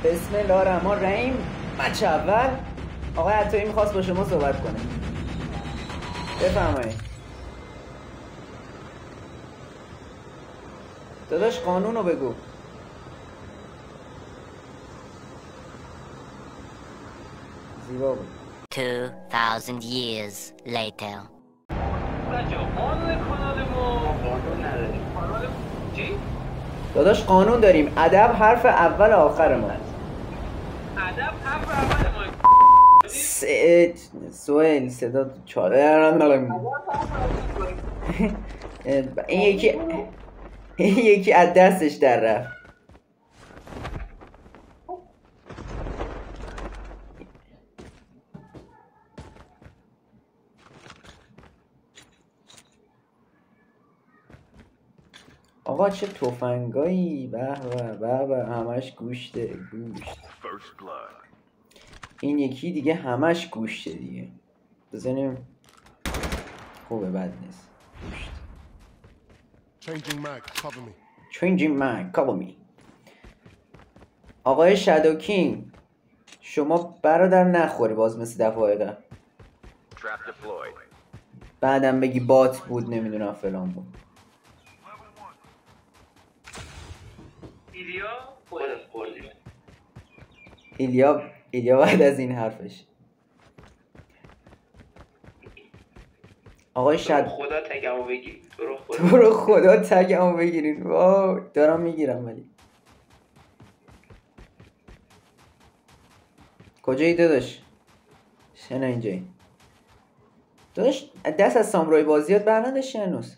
بسم الله الرحمن الرحیم. مچ اول آقای عطایی میخواست با شما صحبت کنه. بفرمایید. داداش قانون رو بگو. زیبا بود. 2000 years later. داداش قانون داریم. ادب حرف اول آخر ما. ادب حرف اول ما. سوئیل صدا این یکی از دستش در رفت. آقا چه تفنگایی. به به به همش گوشته گوشت. این یکی دیگه همش گوشته دیگه. بزنیم خوبه بد نیست. گوشت. Changing mag cover me. آقای شادو کینگ شما برادر نخوری باز مثل دفعه قبل. بعدم بگی بات بود نمیدونم فلان بود. ایلیا بعد از این حرفش. آقای خدا تگمو بگیر. تو رو خدا تگمو بگیرین. واو دارم میگیرم ولی. کجایی داداش؟ شنا اینجایی. داداش دست از سامورای بازیات برنداشتی هنوز.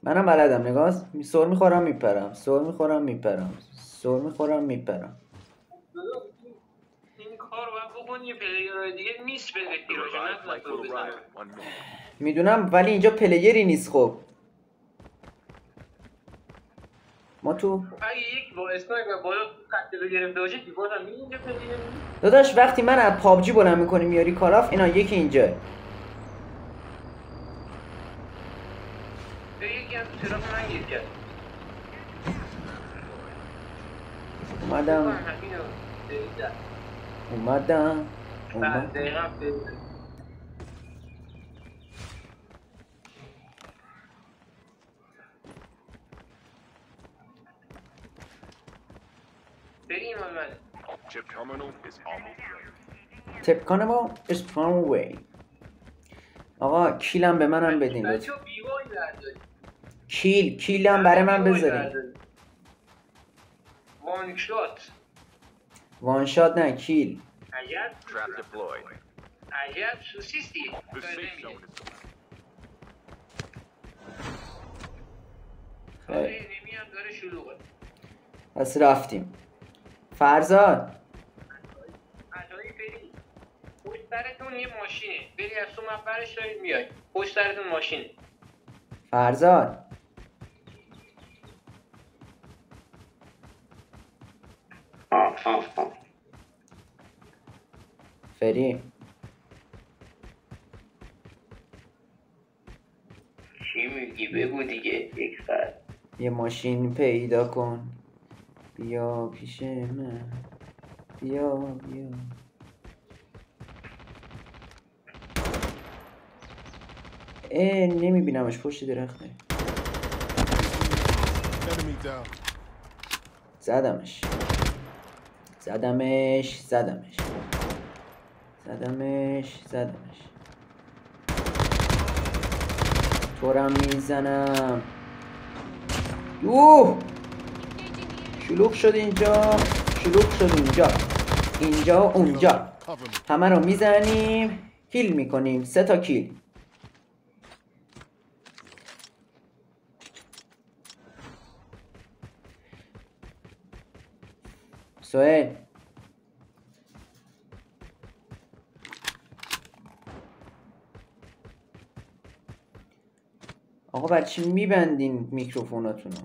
منم بلدم. نگاه سر میخورم میپرم. سر میخورم میپرم. سر میخورم میپرم. این کار باید بکنی یه پلیرهای دیگه میس بده پیراجه. میدونم ولی اینجا پلیری نیست. خب ما تو اگه یک با اسنایپر بالا قتل رو گرفته باشه دیوارم اینجا پلیر نیست. داداش وقتی من از پابجی بلند میکنی میاری کالاف اینا یکی اینجا. یکی هم تو طرف من گیر کرد. اومدم دقیقا بریم آمد. تپ کانمو اسپرام وی. آقا کیلم به منم بدین لطفا. کیلم برای من بذارین. وان شات نه کیل. عجب سوسیستی. خیلی نمیاد داره شلوغه. پس رفتیم. فرزاد عطایی بری پشت سرتون یه ماشینه. بری از تو مفرش دارید میای پشت سرتون ماشینه. فرزاد فری چی میگی بگو دیگه. یک ساعت یه ماشین پیدا کن بیا پیش من. بیا نمیبینمش پشت درخته. زدمش تورم میزنم. شلوغ شد اینجا اونجا همه رو میزنیم. کیل میکنیم. 3 تا کیل. سوئیل آقا بچه میبندین میکروفوناتونو.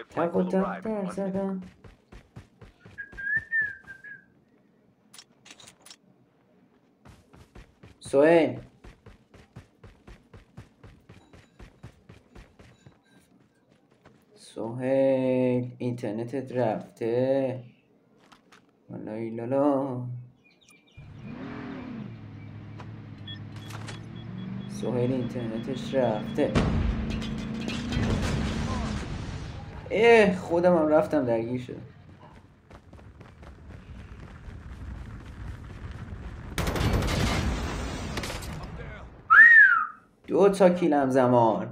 تق و تق در زدم. سهیل سهیل اینترنتت رفته. والای لالا سهیل اینترنتش رفته. خودم هم رفتم درگیر شدم. دو تا کیل همزمان.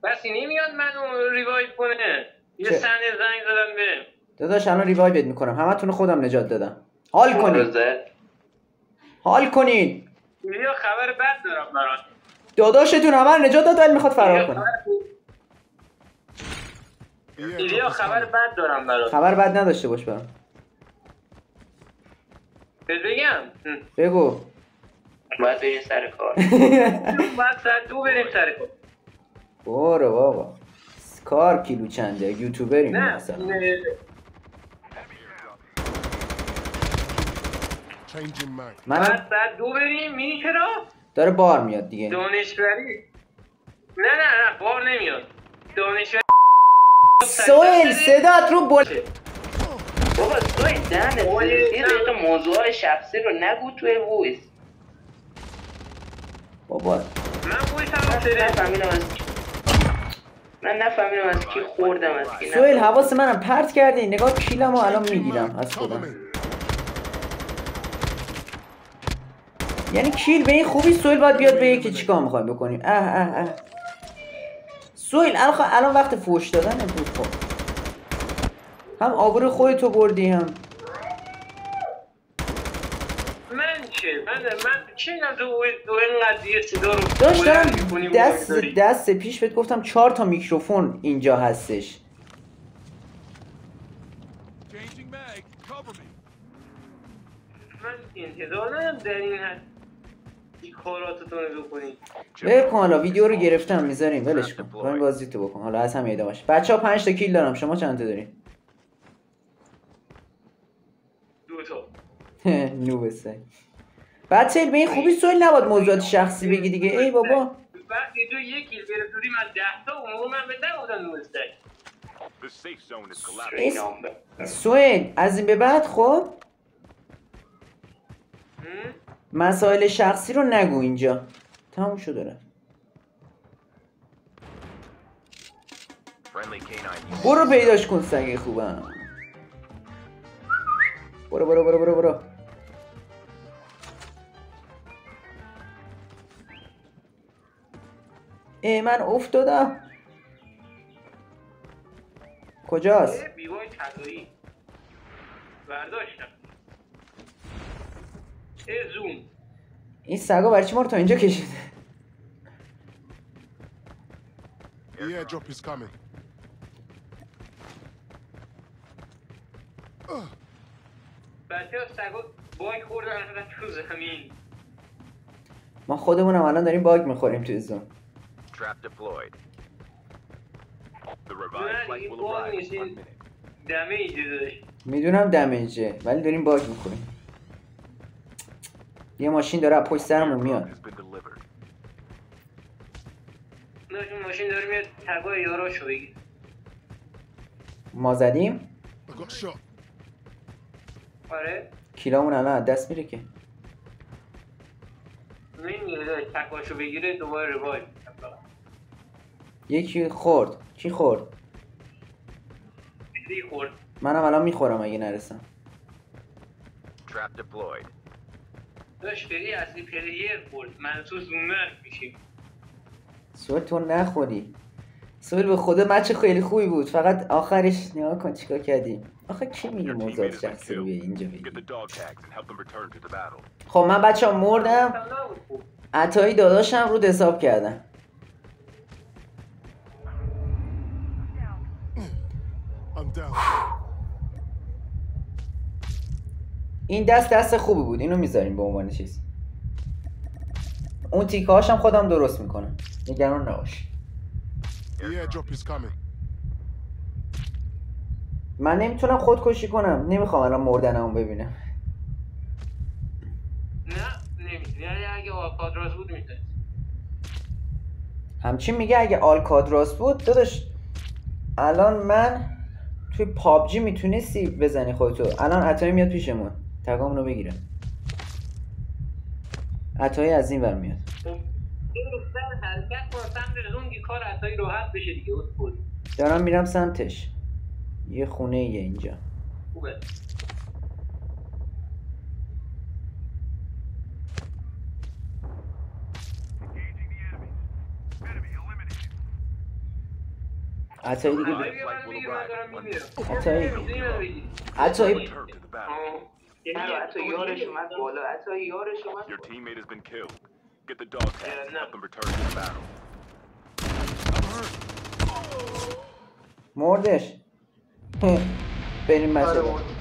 بس نمیاد منو ریوایو کنه. یه سنده زنگ زدم بریم. داداش الان ریوایوت میکنم. همتون خودم نجات دادم. حال کنید. حال کنید. ایلیا خبر بد دارم برات. داداشتون همه رو نجات داد ولی میخواد فرار کنه. ایلیا خبر بد دارم برات. خبر بد نداشته باش برام. بگم. بگو. باید بریم سر کار. باید ساعت 2 بریم سر کار. برو بابا. کار کیلو چنده؟ یوتیوبریم مثلا. من ساعت 2 بریم میری چرا؟ داره بار میاد دیگه. دانشوری. نه بار نمیاد. دانشوری. سویل صدات رو بابا سویل دهنت یه دقیقه موضوع شخصی رو نگو توی وایس. بابا من نفهمیدم از کی خوردم از کی. سویل حواس منم پرت کردی. نگاه کیلمو الان میگیرم از خودم. یعنی کیل به این خوبی سویل باید بیاد بگه که چیکار میخوایم بکنیم. سویل الان وقت فوش دادن بود. خب هم آبرو خودتو بردی هم من چه دو این قضیه صدا رو داشتم دست پیش بهت گفتم 4 تا میکروفون اینجا هستش. من انتظار ندارم در این حد کاراتتون رو بکنید. ول کن حالا ویدیو رو گرفتم میذاریم ولش کن. بریم بازی تو بکن. حالا از هم ادامهش. بچه‌ها 5 تا کیل دارم. شما چند تا دارین؟ 2 تا. نوب سگ. بچه‌ها به این خوبی سویل نباید موضوعات شخصی بگی دیگه. ای بابا وقتی تو 1 کیل گرفتی من 10 تا اون من بهت نگفتم نوب سگ. سویل از این به بعد خب مسائل شخصی رو نگو اینجا. تموم شده داره. برو پیداش کن سگ خوبم. برو. من افتادم. کجاست؟ بیوای تدایی برداشتم. زوم. این سگا برای چی ما رو تا اینجا کشیده؟ بچه ها سگا باگ خوردن رفتن تو زمین. ما خودمونم الان داریم باگ میخوریم توی زوم. این باگ نیست، این دمیجه داشت. میدونم دمیجه ولی داریم باگ میخوریم. یه ماشین داره پشت سرمون میاد. این ماشین داره میاد تگای یاراشو بگیر. ما زدیم؟ آره کیلامون الان دست میره که. نمیره تگاشو بگیره دوباره روایت. یکی خورد. کی خورد؟ دی خورد. منم الان میخورم اگه نرسم. داشت فری اصلی پلیر خورد. من تو زومر میشیم. سویل تو نخوری. سویل به خدا مچ خیلی خوبی بود. فقط آخرش نگاه کن چیکار کردیم. آخه کی میگه موضوعات شخصی رو بیه اینجا بگی. خب من بچه ها مردم. عطایی داداشم رو حساب کردم. این دست خوبی بود. اینو میذاریم به عنوان چیز. اون تیکه هاشم خودم درست میکنم. نگران نباش. The airdrop is coming. من نمیتونم خودکشی کنم. نمیخوام الان مردنمو ببینم. نه نمیتونی. یعنی اگه آلکادراس بود میتونی. همچین میگه اگه آلکادراس بود داداش الان من توی پابجی میتونستی بزنی خودتو. الان عطایی میاد پیشمون تقامونو بگیره. عطایی از این ور میاد. این رو سر حرکت کن سمت زونگی کار عطایی راحت بشه دیگه. دارم میرم سمتش. یه خونه ایه اینجا. خوبه. عطایی دیگه عطایی حتی یارش اومد بالا. حتی یارش اومد. Your teammate has been killed. Get the dog tag and help them return to the battle. مردش. بریم مسئله.